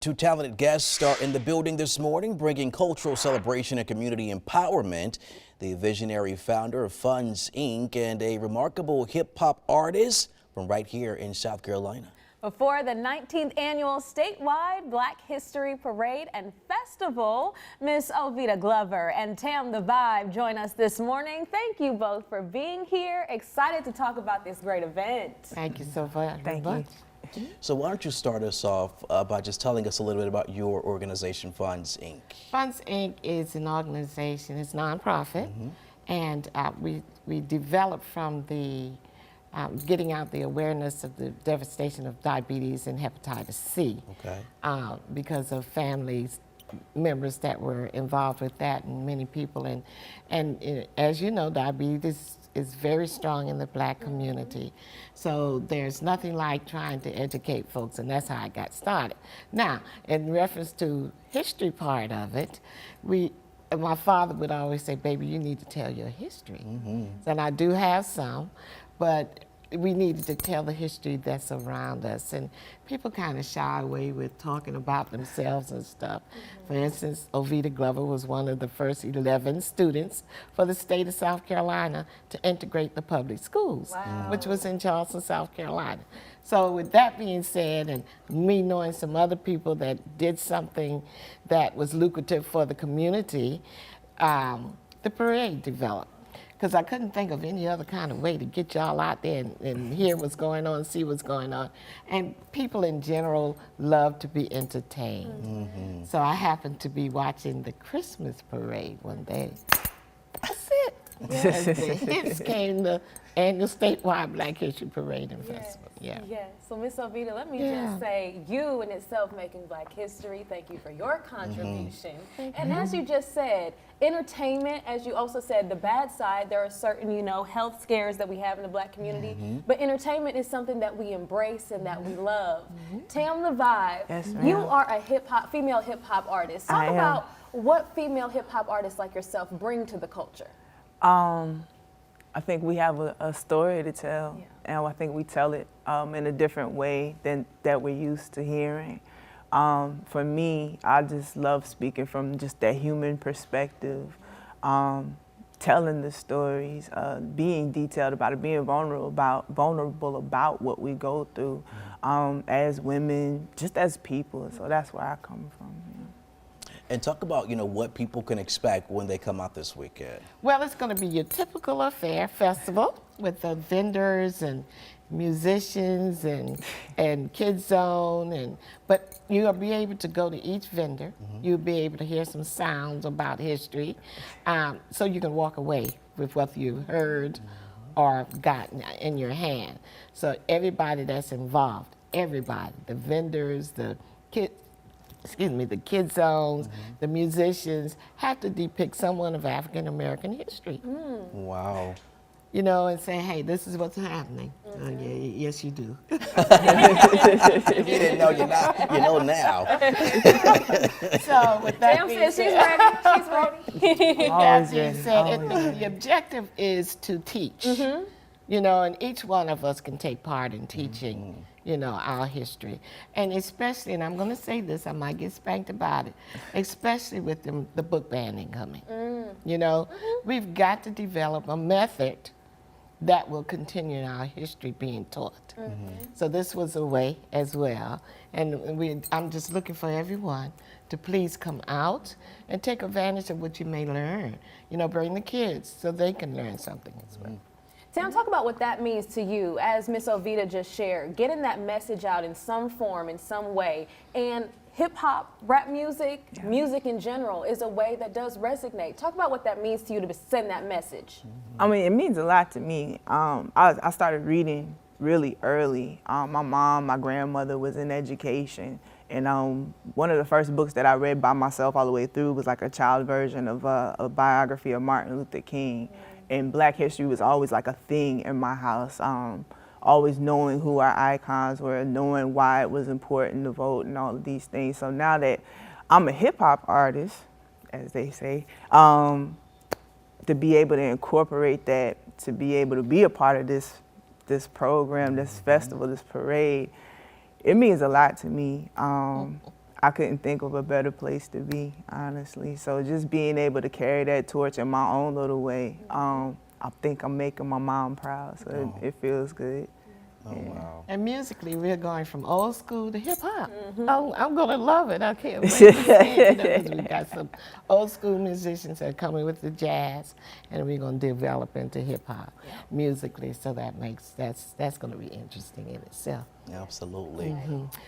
Two talented guests are in the building this morning, bringing cultural celebration and community empowerment. The visionary founder of F.U.N.D.S, Inc. and a remarkable hip-hop artist from right here in South Carolina. Before the 19th annual statewide Black History Parade and Festival, Miss Oveta Glover and Tam the Vibe join us this morning. Thank you both for being here. Excited to talk about this great event. Thank you so very much. So why don't you start us off by just telling us a little bit about your organization, F.U.N.D.S, Inc. F.U.N.D.S, Inc. is an organization, it's nonprofit, and we developed from the getting out the awareness of the devastation of diabetes and hepatitis C. Okay. Because of families, members that were involved with that, and many people, and as you know, diabetes is very strong in the Black community. So there's nothing like trying to educate folks, and that's how I got started. Now, in reference to history part of it, my father would always say, baby, you need to tell your history. And I do have some, but we needed to tell the history that's around us. And people kind of shy away with talking about themselves and stuff. For instance, Oveta Glover was one of the first 11 students for the state of South Carolina to integrate the public schools, which was in Charleston, South Carolina. So with that being said, and me knowing some other people that did something that was lucrative for the community, the parade developed. Because I couldn't think of any other kind of way to get y'all out there and hear what's going on, see what's going on. And people in general love to be entertained. So I happened to be watching the Christmas parade one day. That's it. Yes. This came the annual statewide Black History Parade and Festival. Yeah. So Miss Oveta, let me just say, you in itself making Black history, thank you for your contribution. And as you just said, entertainment, as you also said, the bad side, there are certain, health scares that we have in the Black community, but entertainment is something that we embrace and that we love. Tam the Vibe, yes, you are a female hip-hop artist. Talk about what female hip-hop artists like yourself bring to the culture. I think we have a story to tell, and I think we tell it in a different way than that we're used to hearing. For me, I just love speaking from just that human perspective, telling the stories, being detailed about it, being vulnerable about what we go through as women, just as people. So that's where I come from. And talk about, what people can expect when they come out this weekend. Well, it's going to be your typical affair festival with the vendors and musicians and Kids Zone, but you'll be able to go to each vendor. You'll be able to hear some sounds about history, so you can walk away with what you heard or got in your hand. So everybody that's involved, everybody, the vendors, the Kids Zones, the musicians, have to depict someone of African American history. Wow. And say, hey, this is what's happening. Yes, you do. If you didn't know, you know now. So with that Tam being says said, she's ready. That being said, the objective is to teach. And each one of us can take part in teaching, our history. And especially, and I'm going to say this, I might get spanked about it, especially with the book banning coming. We've got to develop a method that will continue our history being taught. So this was a way as well. And I'm just looking for everyone to please come out and take advantage of what you may learn. Bring the kids so they can learn something as well. Tam, talk about what that means to you, as Miss Oveta just shared, getting that message out in some form, in some way. And hip-hop, rap music, music in general is a way that does resonate. Talk about what that means to you to send that message. I mean, it means a lot to me. I started reading really early. My mom, my grandmother was in education. And one of the first books that I read by myself all the way through was like a child version of a biography of Martin Luther King. And Black history was always like a thing in my house. Always knowing who our icons were, knowing why it was important to vote and all of these things. So now that I'm a hip hop artist, as they say, to be able to incorporate that, to be able to be a part of this program, this festival, this parade, it means a lot to me. I couldn't think of a better place to be, honestly. So just being able to carry that torch in my own little way, I think I'm making my mom proud, so it feels good. Oh, wow. And musically, we're going from old school to hip hop. Oh, I'm gonna love it. I can't wait to see it. 'Cause we got some old school musicians that are coming with the jazz, and we're gonna develop into hip hop musically. So that's gonna be interesting in itself. Absolutely.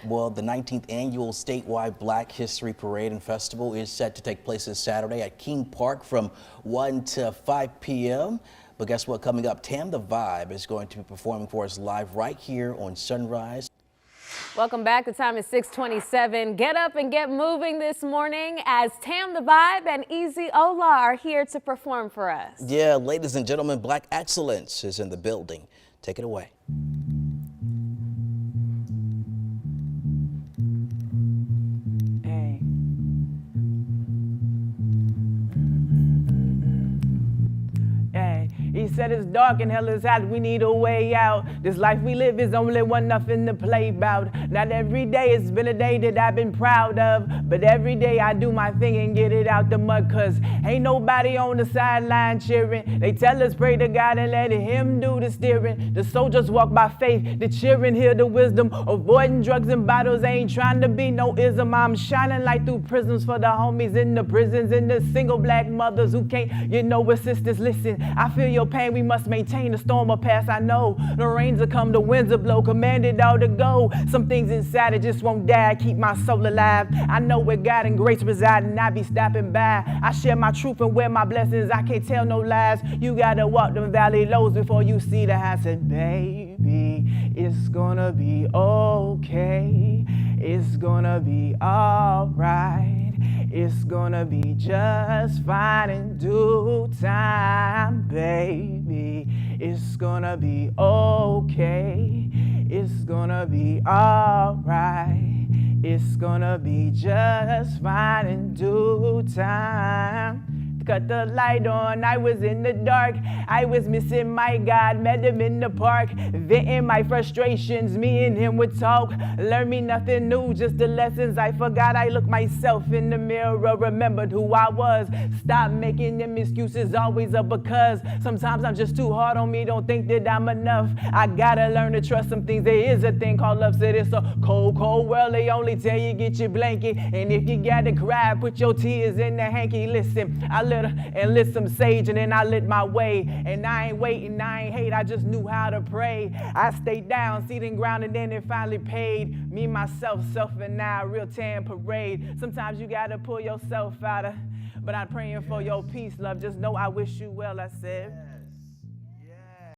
Well, the 19th annual statewide Black History Parade and Festival is set to take place this Saturday at King Park from 1 to 5 p.m. But guess what? Coming up, Tam the Vibe is going to be performing for us live right here on Sunrise. Welcome back. The time is 6:27. Get up and get moving this morning as Tam the Vibe and Easy Ola are here to perform for us. Yeah, ladies and gentlemen, Black Excellence is in the building. Take it away. He said it's dark and hell is hot, we need a way out. This life we live is only one, nothing to play about. Not every day has been a day that I've been proud of, but every day I do my thing and get it out the mud, cause ain't nobody on the sideline cheering. They tell us pray to God and let him do the steering. The soldiers walk by faith, the cheering hear the wisdom. Avoiding drugs and bottles, ain't trying to be no ism. I'm shining light through prisms for the homies in the prisons and the single black mothers who can't get no assistance. Listen, I feel your pain, we must maintain. The storm will pass, I know. The rains will come, the winds will blow, commanded all to go. Some things inside it just won't die, keep my soul alive. I know where God and grace reside and I be stopping by. I share my truth and wear my blessings, I can't tell no lies. You gotta walk them valley lows before you see the highs. And baby, it's gonna be okay. It's gonna be alright. It's gonna be just fine in due time, baby. It's gonna be okay. It's gonna be alright. It's gonna be just fine in due time. Cut the light on, I was in the dark. I was missing my God, met him in the park. Venting my frustrations, me and him would talk. Learn me nothing new, just the lessons I forgot. I looked myself in the mirror, remembered who I was. Stop making them excuses, always a because. Sometimes I'm just too hard on me, don't think that I'm enough. I gotta learn to trust some things, there is a thing called love. Said it's a cold, cold world, they only tell you get your blanket. And if you gotta cry, put your tears in the hanky. Listen, I lit and lit some sage and then I lit my way. And I ain't waiting, I ain't hate, I just knew how to pray. I stayed down, seated ground, and then it finally paid. Me, myself, self, and I, real Tam parade. Sometimes you gotta pull yourself out of, but I'm praying for your peace, love. Just know I wish you well, I said.